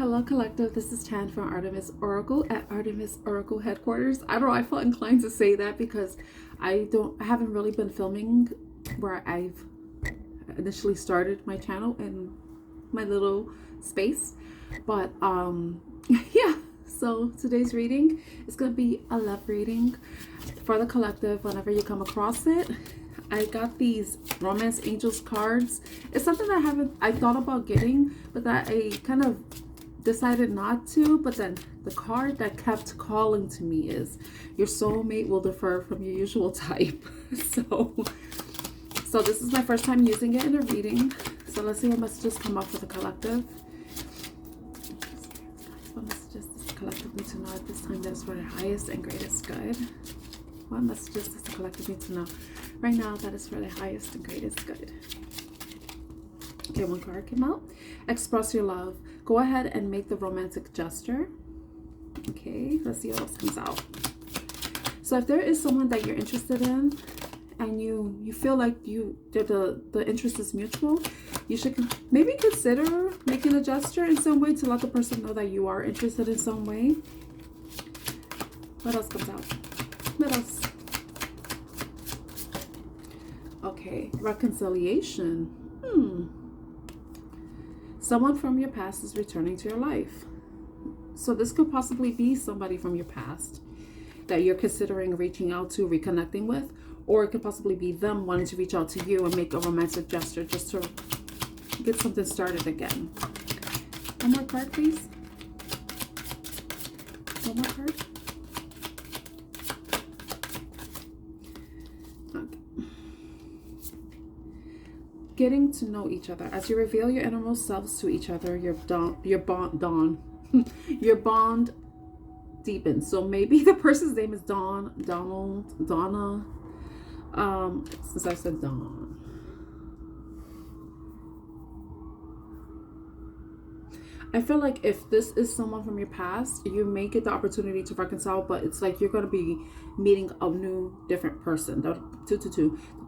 Hello collective, this is Tan from Artemis Oracle at Artemis Oracle headquarters. I don't know, I felt inclined to say that because I haven't really been filming where I've initially started my channel in my little space. But yeah, so today's reading is going to be a love reading for the collective. Whenever you come across it, I got these romance angels cards. It's something that I thought about getting, but that I kind of decided not to. But then the card that kept calling to me is your soulmate will differ from your usual type. So this is my first time using it in a reading. So let's see what messages come up for the collective. What messages does the collective need to know at this time that's for the highest and greatest good? What messages does the collective need to know right now that is for the highest and greatest good? Okay, one card came out. Express your love. Go ahead and make the romantic gesture. Okay, let's see what else comes out. So if there is someone that you're interested in and you feel like the interest is mutual, you should maybe consider making a gesture in some way to let the person know that you are interested in some way. What else comes out? What else? Okay, reconciliation. Someone from your past is returning to your life. So this could possibly be somebody from your past that you're considering reaching out to, reconnecting with, or it could possibly be them wanting to reach out to you and make a romantic gesture just to get something started again. One more card, please. One more card. Getting to know each other. As you reveal your innermost selves to each other, your bond deepens. So maybe the person's name is Dawn, Donald, Donna. Since I said Dawn. I feel like if this is someone from your past, you may get the opportunity to reconcile, but it's like you're going to be meeting a new, different person. The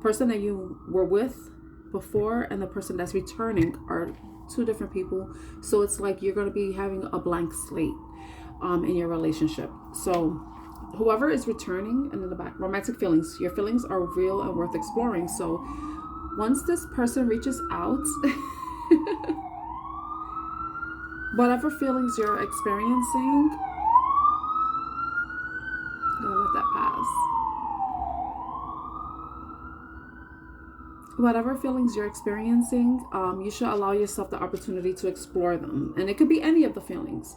person that you were with before and the person that's returning are two different people. So it's like you're going to be having a blank slate in your relationship. So whoever is returning, and in the back, romantic feelings. Your feelings are real and worth exploring. So once this person reaches out, whatever feelings you're experiencing, I'm gonna let that pass. Whatever feelings you're experiencing, you should allow yourself the opportunity to explore them. And it could be any of the feelings.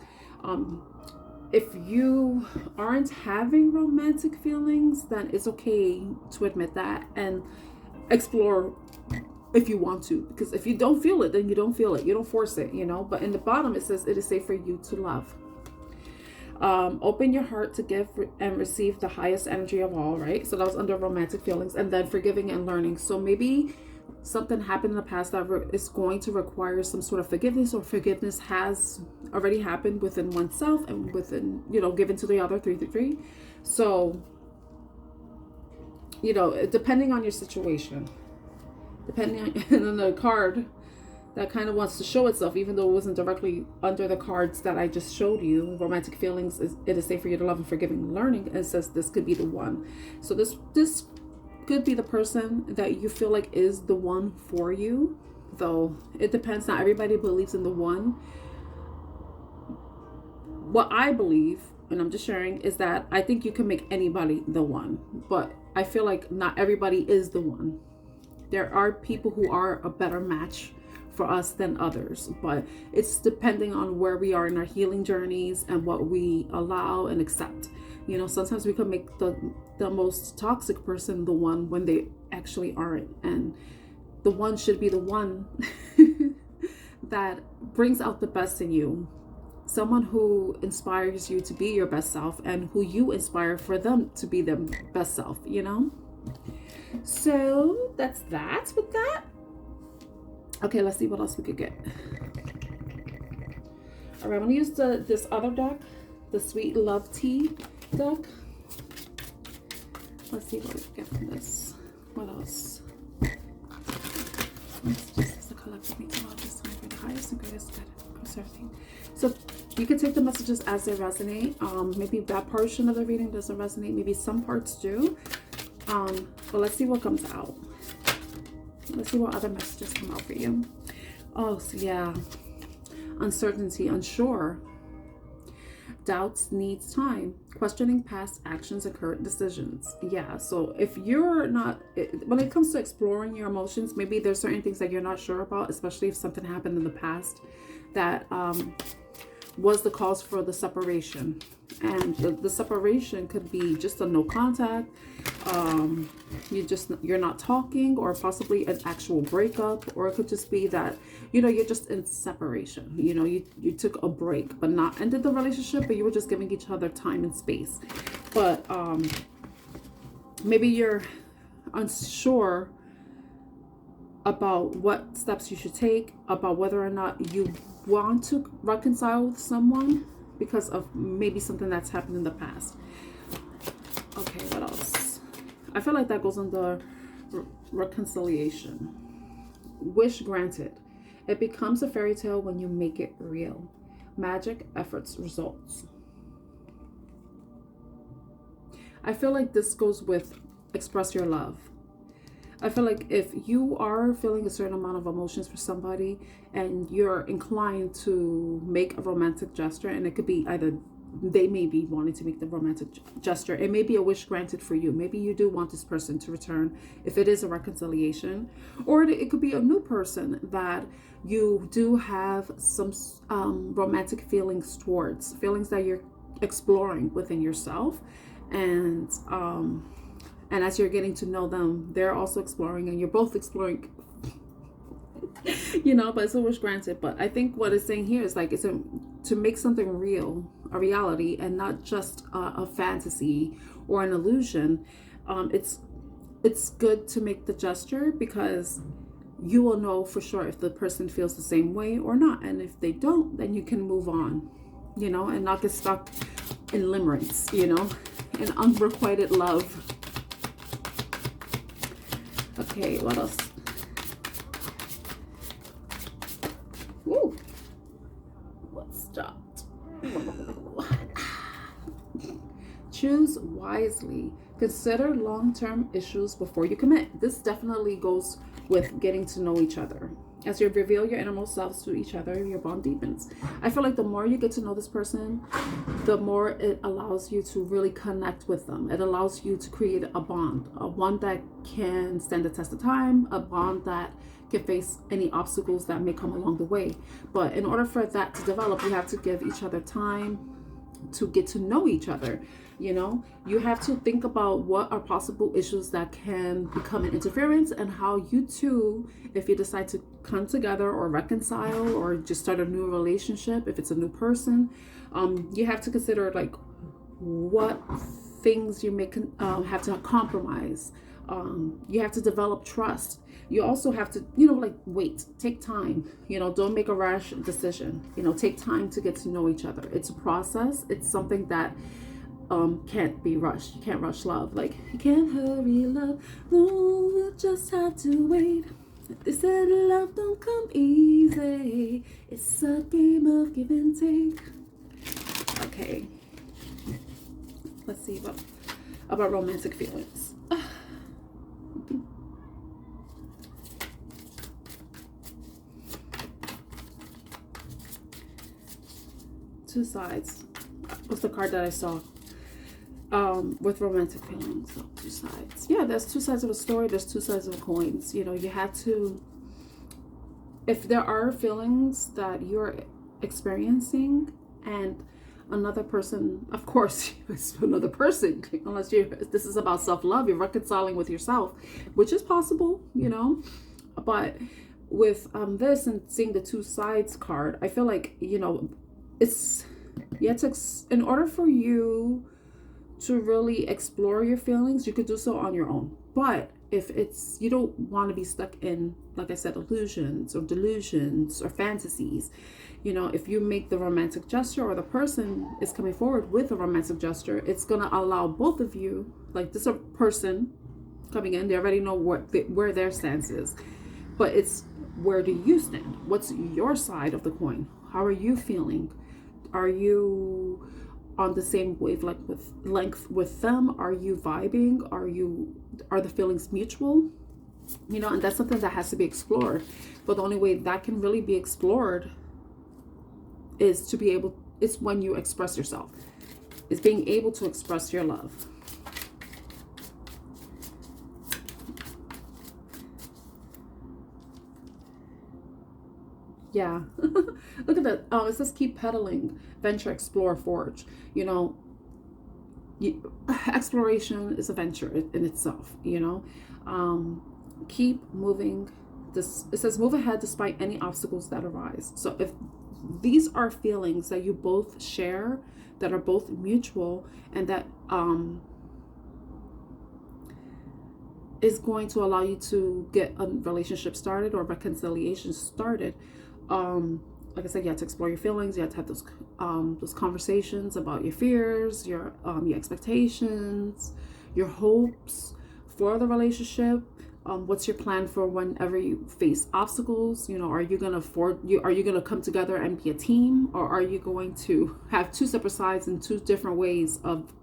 If you aren't having romantic feelings, then it's okay to admit that and explore if you want to. Because if you don't feel it, then you don't feel it. You don't force it, you know. But in the bottom, it says it is safe for you to love. Open your heart to give and receive the highest energy of all, right? So that was under romantic feelings. And then forgiving and learning. So maybe something happened in the past that is going to require some sort of forgiveness, or forgiveness has already happened within oneself and within, given to the other 333. So, depending on your situation, depending on the card that kind of wants to show itself, even though it wasn't directly under the cards that I just showed you. Romantic feelings, it is safe for you to love and forgiving and learning. And it says this could be the one. So this could be the person that you feel like is the one for you, though it depends. Not everybody believes in the one. What I believe, and I'm just sharing, is that I think you can make anybody the one, but I feel like not everybody is the one. There are people who are a better match for us than others, but it's depending on where we are in our healing journeys and what we allow and accept. Sometimes we can make the most toxic person the one when they actually aren't, and the one should be the one that brings out the best in you. Someone who inspires you to be your best self and who you inspire for them to be their best self, So that's that with that. Okay, let's see what else we could get. All right, I'm gonna use this other deck, the Sweet Love Tea deck. Let's see what we can get from this. What else? Let's just as a collective need to know this time for the highest and greatest good. everything. So you can take the messages as they resonate. Maybe that portion of the reading doesn't resonate. Maybe some parts do. But let's see what comes out. Let's see what other messages come out for you. Oh, so yeah. Uncertainty, unsure. Doubts, needs time. Questioning past actions and current decisions. Yeah, so if you're not, when it comes to exploring your emotions, maybe there's certain things that you're not sure about, especially if something happened in the past that was the cause for the separation. And the separation could be just a no contact, you're not talking, or possibly an actual breakup, or it could just be that, you know, you're just in separation. You know, you took a break, but not ended the relationship, but you were just giving each other time and space. But maybe you're unsure about what steps you should take, about whether or not you want to reconcile with someone because of maybe something that's happened in the past. Okay, what else? I feel like that goes under reconciliation. Wish granted. It becomes a fairy tale when you make it real. Magic, efforts, results. I feel like this goes with express your love. I feel like if you are feeling a certain amount of emotions for somebody and you're inclined to make a romantic gesture, and it could be either they may be wanting to make the romantic gesture, it may be a wish granted for you. Maybe you do want this person to return if it is a reconciliation, or it could be a new person that you do have some romantic feelings towards, feelings that you're exploring within yourself. And as you're getting to know them, they're also exploring, and you're both exploring, you know, but it's a wish granted. But I think what it's saying here is like, it's to make something real, a reality, and not just a fantasy or an illusion. It's good to make the gesture because you will know for sure if the person feels the same way or not. And if they don't, then you can move on, you know, and not get stuck in limerence, you know, in unrequited love. Okay, what else? Woo! What stopped? Choose wisely. Consider long-term issues before you commit. This definitely goes with getting to know each other. As you reveal your innermost selves to each other, your bond deepens. I feel like the more you get to know this person, the more it allows you to really connect with them. It allows you to create a bond, one that can stand the test of time, a bond that can face any obstacles that may come along the way. But in order for that to develop, you have to give each other time to get to know each other. You know, you have to think about what are possible issues that can become an interference, and how you two, if you decide to come together or reconcile or just start a new relationship, if it's a new person, you have to consider like what things you may have to compromise. You have to develop trust. You also have to, you know, like wait, take time, you know, don't make a rash decision, you know, take time to get to know each other. It's a process. It's something that can't be rushed. You can't rush love. Like, you can't hurry love. No, we'll just have to wait. They said love don't come easy. It's a game of give and take. Okay. Let's see about romantic feelings. Two sides. What's the card that I saw? With romantic feelings. So two sides. Yeah, there's two sides of a story. There's two sides of coins. You know, you have to, if there are feelings that you're experiencing and another person, of course, it's another person, unless this is about self-love, you're reconciling with yourself, which is possible, you know. But with this and seeing the two sides card, I feel like, you know, it's, you have to, in order for you to really explore your feelings, you could do so on your own. But if it's, you don't want to be stuck in, like I said, illusions or delusions or fantasies, you know, if you make the romantic gesture, or the person is coming forward with a romantic gesture, it's going to allow both of you, like this person coming in, they already know where their stance is, but it's, where do you stand? What's your side of the coin? How are you feeling? Are you on the same wavelength with them? Are you vibing? Are the feelings mutual? You know, and that's something that has to be explored. But the only way that can really be explored is to be able, it's when you express yourself. It's being able to express your love. Yeah. Look at that. It says keep pedaling, venture, explore, forge. You know, exploration is a venture in itself, you know. Keep moving. This, it says move ahead despite any obstacles that arise. So if these are feelings that you both share, that are both mutual, and that is going to allow you to get a relationship started or reconciliation started, like I said, you have to explore your feelings. You have to have those conversations about your fears, your expectations, your hopes for the relationship. What's your plan for whenever you face obstacles? You know, are you gonna come together and be a team, or are you going to have two separate sides and two different ways of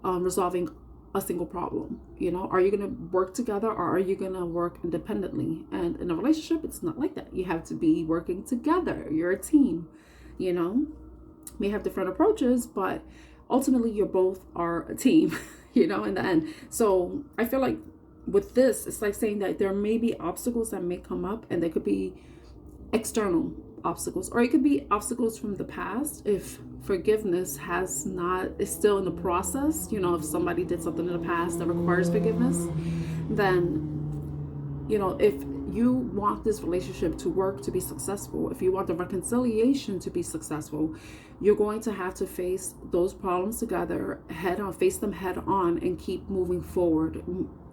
resolving a single problem? You know, are you going to work together, or are you going to work independently? And in a relationship, it's not like that. You have to be working together. You're a team. You know, you may have different approaches, but ultimately you both are a team, you know, in the end. So I feel like with this, it's like saying that there may be obstacles that may come up, and they could be external obstacles, or it could be obstacles from the past. If forgiveness is still in the process, you know, if somebody did something in the past that requires forgiveness, then, you know, if you want this relationship to work, to be successful, if you want the reconciliation to be successful, you're going to have to face those problems together head on, face them head on, and keep moving forward,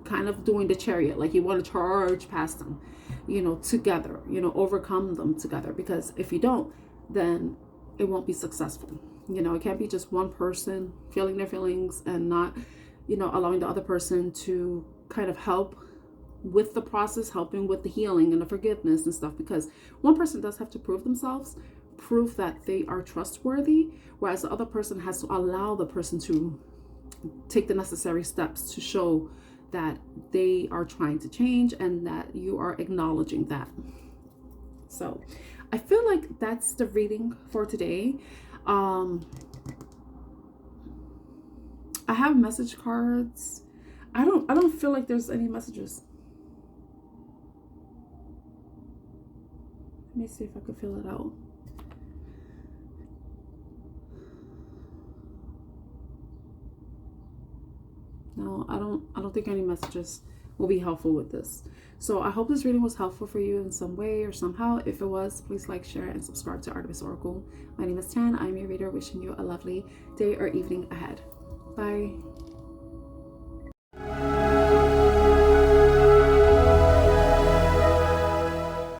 kind of doing the chariot, like you want to charge past them, you know, together, you know, overcome them together. Because if you don't, then it won't be successful. You know, it can't be just one person feeling their feelings and not, you know, allowing the other person to kind of help with the process, helping with the healing and the forgiveness and stuff. Because one person does have to prove themselves, prove that they are trustworthy, whereas the other person has to allow the person to take the necessary steps to show that they are trying to change and that you are acknowledging that. So I feel like that's the reading for today. I have message cards. I don't feel like there's any messages. Let me see if I can fill it out. No, I don't think any messages will be helpful with this. So I hope this reading was helpful for you in some way or somehow. If it was, please like, share, and subscribe to Artemis Oracle. My name is Tan. I'm your reader, wishing you a lovely day or evening ahead. Bye.